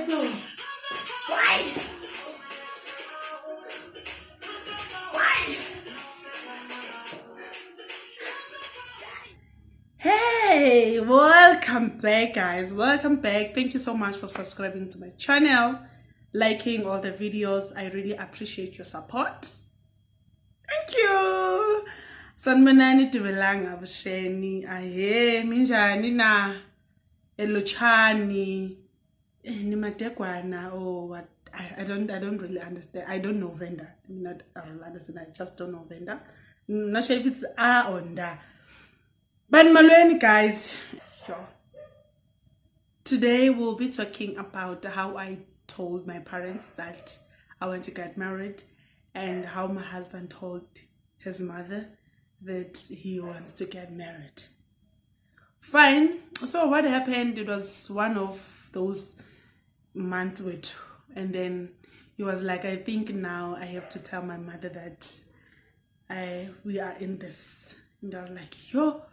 Why? Hey, welcome back, guys. Welcome back. Thank you so much for subscribing to my channel, liking all the videos. I really appreciate your support. Thank you. Sanibonani Dumelanga Busheni. Aye, minjani na elochani ni madegwana or what? I don't really understand. I don't know vendor. Not I don't understand. I just don't know vendor. Not sure if it's a or da. But Malweni, guys, sure. Today we'll be talking about how I told my parents that I want to get married and how my husband told his mother that he wants to get married. Fine. So what happened, it was one of those months with, and then he was like, I think now I have to tell my mother that we are in this. And I was like, yo,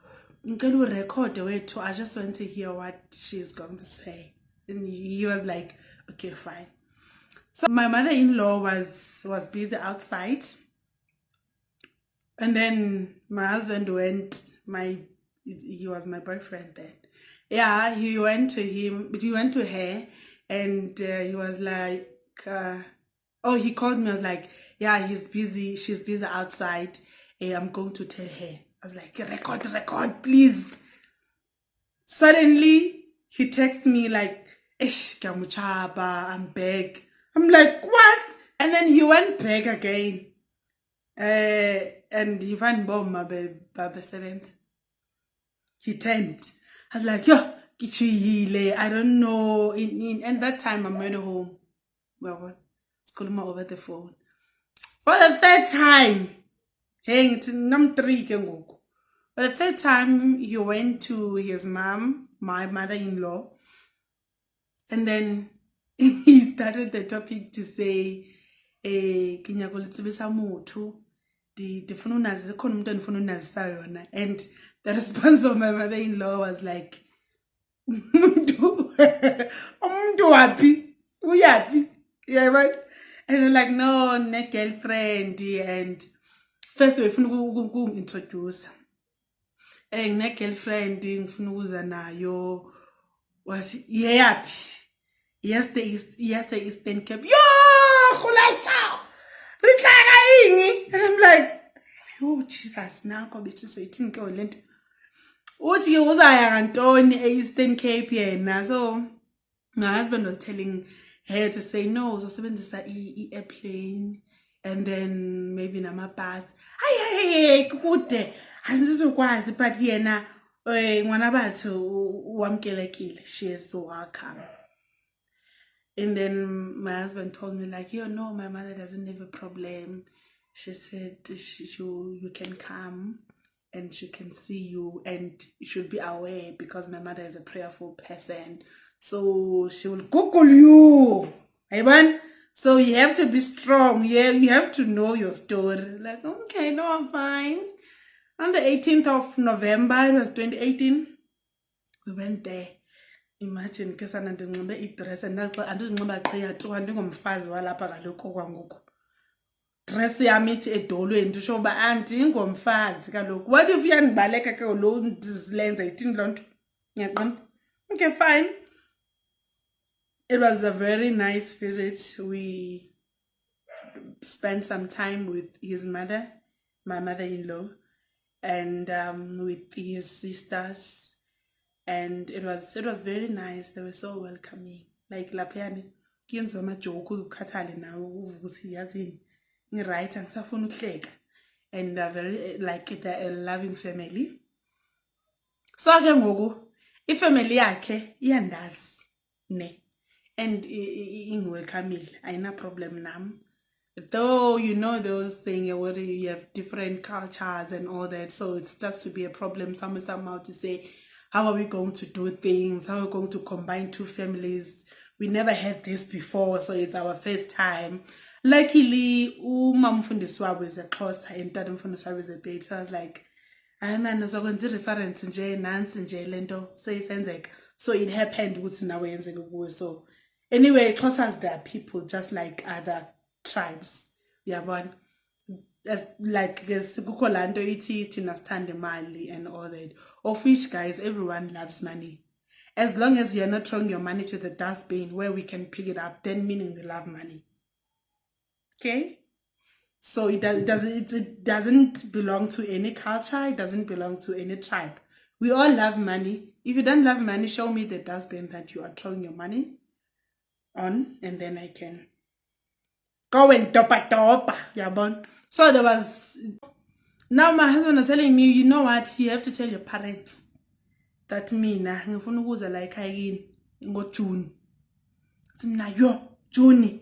record I just want to hear what she's going to say. And he was like, okay, fine. So my mother-in-law was busy outside, and then my husband went. He was my boyfriend then. Yeah, he went to her, and he was like, he called me. I was like, yeah, he's busy. She's busy outside. I'm going to tell her. I was like, record, please. Suddenly, he texts me like, Kamuchaba, I'm back. I'm like, what? And then he went back again. And he found my baby 7th. He turned. I was like, yo, I don't know. And that time I'm at home. Well, it's calling over the phone. For the third time. Hey, it's number 3. But the third time he went to his mom, my mother-in-law, and then he started the topic to say, and the response of my mother-in-law was like, happy. Yeah, right? And I'm like, no, ne girlfriend. And first we introduce. And ne girlfriend nayo was happy. Yes, the Eastern Cape. Yo, khulasa. And I'm like, oh Jesus, now go bitch so it go lent. Uthi uzaya kantoni e-Eastern Cape yena. So my husband was telling her to say no, uzosebenzisa i-airplane and then maybe namabus. Hayi kude asizokwazi but yena ngwana bathu wamkelekile, she is so welcome. And then my husband told me like, yo, no, my mother doesn't have a problem. She said you can come and she can see you, and you should be aware because my mother is a prayerful person. So she will Google you. Amen. So you have to be strong. Yeah, you have to know your story. Like, okay, no, I'm fine. On the 18th of November, it was 2018, we went there. Imagine ke sana ndinxibe idress and andinxiba qiyatu andingomfazi walapha kaloku kwangoku. Dress yami ithi edolweni ndisho uba andingomfazi kaloku. What if yandibaleka ke lo ndizilenza ithini loo nto? Ngiyaqonda. Okay, fine. It was a very nice visit. We spent some time with his mother, my mother-in-law, and with his sisters. And it was very nice. They were so welcoming. Like laphayani kuyenziwa amajoke uzukhathale nawe ukuthi yazini ngi-right angisafuna ukuhleka. And they're very they're a loving family. So ke ngoku ifamily yakhe iyandazi ne, and ingiwelcomile, ayina problem nam. Though you know those things where you have different cultures and all that, so it starts to be a problem somehow to say, how are we going to do things? How are we going to combine two families? We never had this before, so it's our first time. Luckily, umamfundisi wabo is a Xhosa and dad umfundisi wabo is a Pedi. So I was like, hayi man, uzokwenza reference nje nansi nje lento seyisenzeka. So it happened ukuthi nawe yenzeke kuwe. So Anyway, Xhosas, there are people just like other tribes. Yabona. As like kukho laa nto ithi thina sithanda imali and all that. Of which, guys, everyone loves money. As long as you're not throwing your money to the dustbin where we can pick it up, then meaning you love money. Okay? So it doesn't belong to any culture. It doesn't belong to any tribe. We all love money. If you don't love money, show me the dustbin that you are throwing your money on, and then I can go and topa. Yabon. So there was. Now my husband was telling me, you know what? You have to tell your parents that mina ngifuna ukuza la ekhaya kini ngoJune. Simna yo June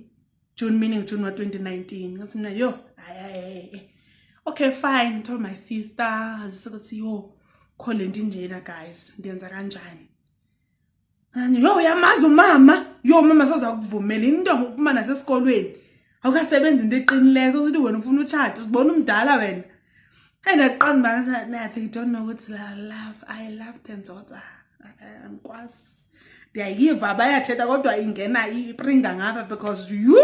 meaning June 2019. Ngathi mina yo okay fine, told my sister asisethi yo khole into njena guys ndiyenza kanjani. Ngani yo yamazi mama soza kuvumela intombi ukuphuma nasesikolweni awukasebenza into eqinileyo uthi wena ufuna utshata uzibona umdala wena. And I can't nah, they don't know what I love them daughter. Ngikwazi. Ndiyayiva bayathetha kodwa ingena ipringa ngapha because you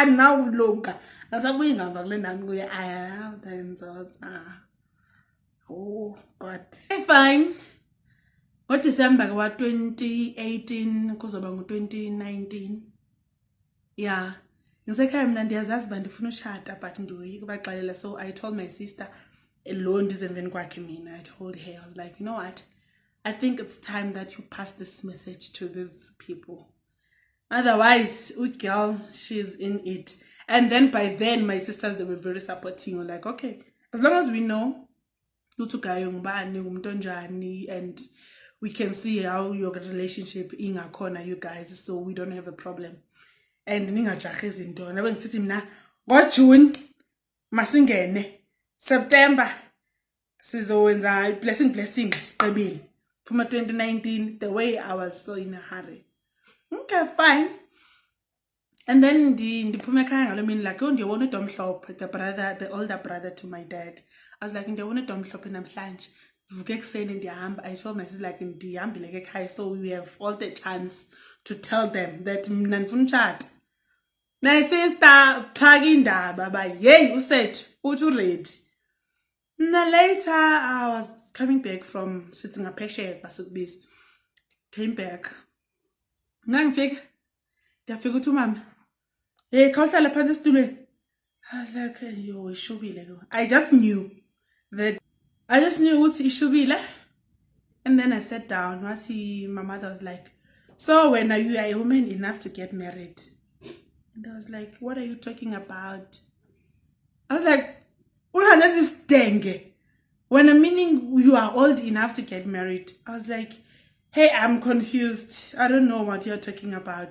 now loka. Asabuyi ngapha kule ndani kuye I love them daughter. Oh God. Okay, fine. NgoDecember ka 2018 kuzoba ngo2019. Yeah. Ngisekhaya mina ndiyazazi ba ndifuna ushada but ndoyika baxalela, so I told my sister alone ndisemveni kwakhe mina. I told her, I was like, you know what, I think it's time that you pass this message to these people, otherwise girl, she's in it. And then by then my sisters, they were very supporting. We're like, okay, as long as we know uTugayo ngubani ngumuntu onjani and we can see how your relationship ingakhona you guys, so we don't have a problem. And ningajahe izinto nabe ngisithi mina ngoJune masingene September sizowenza blessing siqebile phuma 2019 the way I was so in a hurry. Okay fine. And then ndiphume ekhaya ngalo mini like ndiyobona uDomhlophe, the older brother to my dad. I was like ndiyobona uDomhlophe namhlanje vuke ekuseni ndiyahamba. I told my sister like ndihambile ke ekhaya, so we have all the chance to tell them that mina ndifuna utshata. My sister phaka indaba ba hey uSethu uthi ready. Now later I was coming back from sitting ngaphesheya basukubisi. Came back. Ngangifika ndiyafika uthi umama hey khawuhlala phansi esitulweni. I was like yo ishubile lo. I just knew ukuthi ishubile. And then I sat down. My mother was like, so when are you a woman enough to get married? And I was like, what are you talking about? I was like, when I'm meaning you are old enough to get married. I was like, hey, I'm confused. I don't know what you're talking about.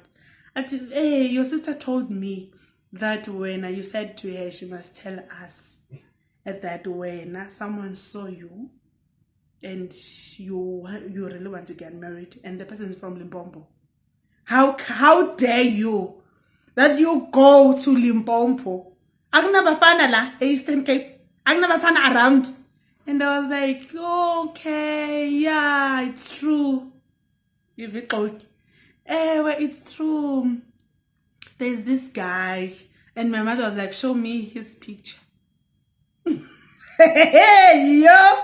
Hey, your sister told me that when you said to her, she must tell us that when someone saw you and you really want to get married and the person is from Limpopo. How dare you that you go to Limpopo? Akunabafana la Eastern Cape. Akunabafana around. And I was like, okay, yeah, it's true. It's true. There's this guy. And my mother was like, show me his picture. Hey, yo!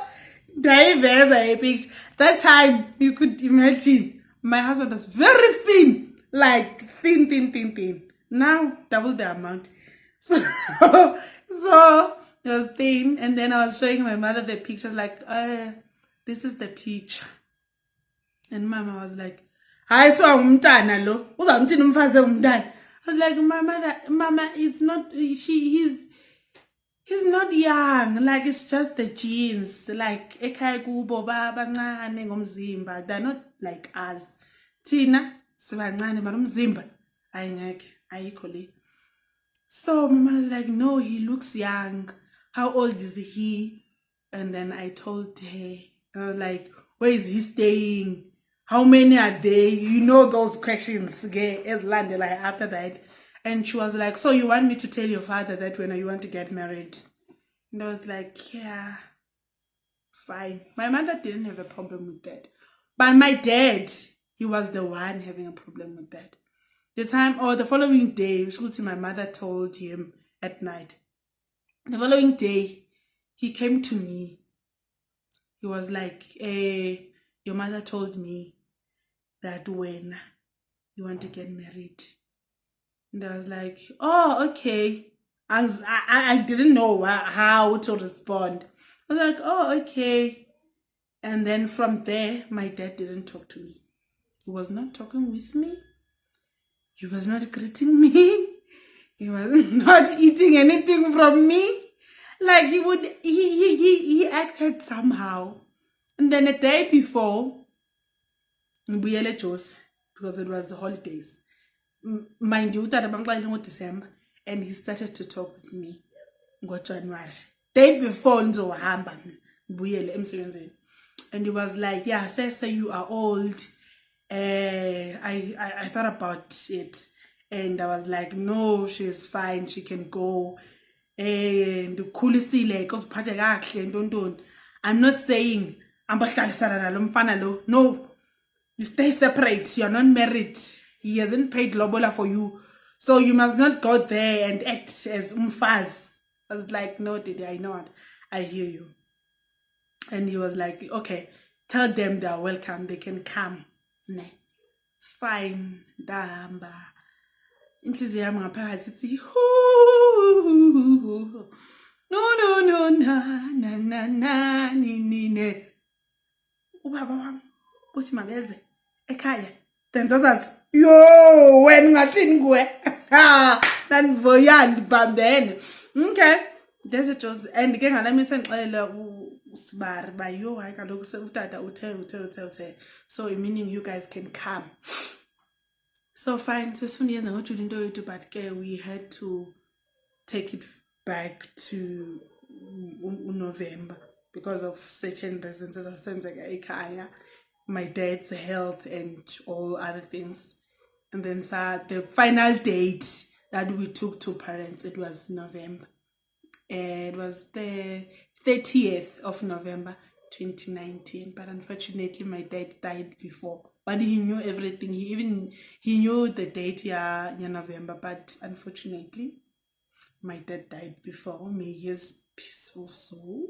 There's a picture. That time, you could imagine, my husband was very thin. Like, thin. Now, double the amount. So it was thin. And then I was showing my mother the picture, like, this is the picture. And Mama was like, I saw umntana lo. Uzamthini umfazi umntana. I was like, Mama, it's not, he's not young. Like, it's just the genes. Like, ekhaya kubo bancane ngomzimba. They're not like us. Thina sibancane barumzimba. Ayikho le. So Mama was like, no, he looks young. How old is he? And then I told her, and I was like, where is he staying? How many are they? You know those questions, okay, as landed like after that. And she was like, so you want me to tell your father that when you want to get married? And I was like, yeah, fine. My mother didn't have a problem with that. But my dad, he was the one having a problem with that. the following day, my mother told him at night. The following day, he came to me. He was like, your mother told me that when you want to get married. And I was like, oh, okay. I didn't know how to respond. I was like, oh, okay. And then from there, my dad didn't talk to me. He was not talking with me. He was not greeting me. He was not eating anything from me. Like he acted somehow. And then a day before, because it was the holidays. Mind you, December, and he started to talk with me January. Day before and he was like, yeah, say you are old. I thought about it, and I was like, no, she's fine, she can go. And I'm not saying no, you stay separate, you're not married, he hasn't paid lobola for you, so you must not go there and act as umfaz. I was like, no, Didi, I know what, I hear you. And he was like, okay, tell them they're welcome, they can come. Ne. Fine, damba. Inhliziyo yami ngaphakathi ithi no na ni ne. Ubaba wami uthi mabeze ekhaya. Then zazazi, yo, wena ngathini kuwe? Ha, nanivoyani bambene. Okay. There's a Jones, and ke ngalamisa ngixela uSibari ba yo hayi kaloku utata uthe. So meaning you guys can come. So fine, so soon but we had to take it back to November because of certain reasons, my dad's health and all other things. And then the final date that we took to parents, it was November. It was the 30th of November 2019, but unfortunately my dad died before. But he knew everything. He knew the date, November, but unfortunately my dad died before. May his peaceful soul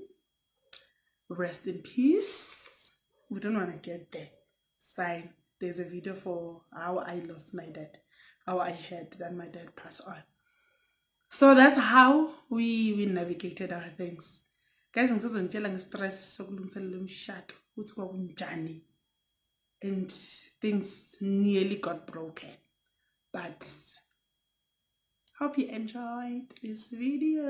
rest in peace. We don't want to get there. It's fine. There's a video for how I lost my dad, how I heard that my dad passed on. So that's how we navigated our things. Guys, ngisizongitshela ngestress sokulungiselela umshado ukuthi kwakunjani, and things nearly got broken. But hope you enjoyed this video.